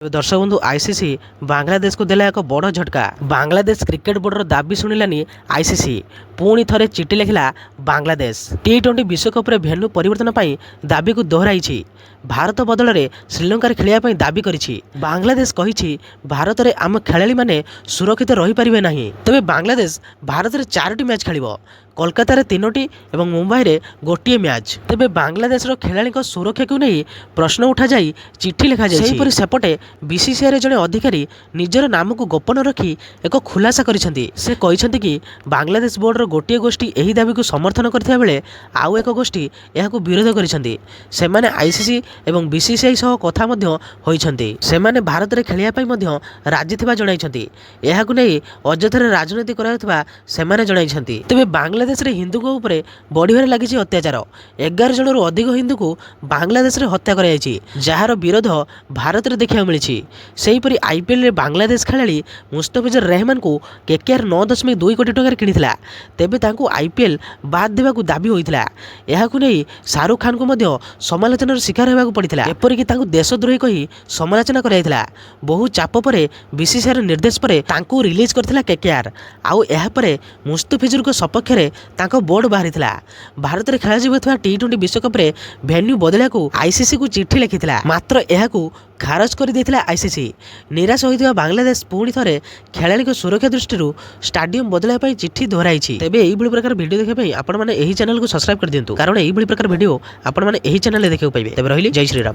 दर्शक बंधु आईसीसी बांग्लादेश को देला एक बड़ झटका। बांग्लादेश क्रिकेट बोर्डर दाबी शुणिलानी आईसीसी पुणी थरे चिठी लिखिला बांग्लादेश टी20 विश्वकप रे भेन्यू परिवर्तन पर दाबी को दोहराई। भारत बदल में श्रीलंका खेलिया दाबी करिछि। बांग्लादेश कहिछि भारत में आम खेलाड़ी माने सुरक्षित रही पारिबे नाही। तबे बांग्लादेश भारत में 4टी मैच खेलिबो, कोलकाता रे 3टी और मुंबई रे गोटे मैच। तेबे बांग्लादेश खेलाड़ी सुरक्षा को नहीं प्रश्न उठा जाई चिठी लिखा जाई। सेहीपरि सेपटे बीसीसीआई रे जड़े अधिकारी निजर नाम को गोपन रखी एक खुलासा करिसेंती। से कहिसेंती कि बांग्लादेश बोर्डर गोटे गोष्ठी एही दाबी को समर्थन करथिया बेले आउ एक गोष्ठी एहाकु विरोध करिसेंती। सेमाने आईसीसी एवं बीसीसीआई सह कथा मध्य होइछंती। सेमाने भारत रे खेलिया पई मध्य राजी थिबा जणाइछंती। एहाकु नै अଯଥାରେ राजनीति कराउथबा सेमाने जणाइछंती। तबे बांग्लादेश रे हिंदू को ऊपर बढ़िबारे लागिछि अत्याचार। 11 जन रु अधिक हिंदू को बांग्लादेश रे हत्या कराइछि, जहार विरोध भारत रे देखिया मिलिछि। सेहीपरि आईपीएल रे बांग्लादेश खेलाड़ी मुस्तफिजुर रहमान को केकेआर 9.2 कोटी टंका किनिथिला। तेबे तांको आईपीएल बाद देबाकू दाबी होइथिला। एहाकु नै शाहरुख खान को मध्य समालोचनार शिकार हेबाकू पड़िथिला। एपरिक तांको देशद्रोही कही समालोचना कराइथिला। बहु चाप परे बीसीसीआई निर्देश परे तांको रिलीज करथिला केकेआर। आउ एहा परे मुस्तफिजुर को सपक्ष रे तांको बोर्ड बाहरिथिला। भारत रे खेला जिबथवा टी20 विश्वकप रे भेन्यू बदलाकू आईसीसी को चिठी लिखिथिला, मात्र एहाकू खारज कर देथिला आईसीसी। निराश होइथिबा बांग्लादेश पुणी थरे खेलाड़ी को सुरक्षा दृष्टि स्टाडियम बदलाय पई चिठी दोहराइछि। तेबे एही भली प्रकार वीडियो देखै पई आपण माने एही चैनल को सब्सक्राइब कर दियंतु, कारण एही भली प्रकार वीडियो आपण माने एही चैनल रे देखियो पाइबे। तेबे रहिली जय श्री राम।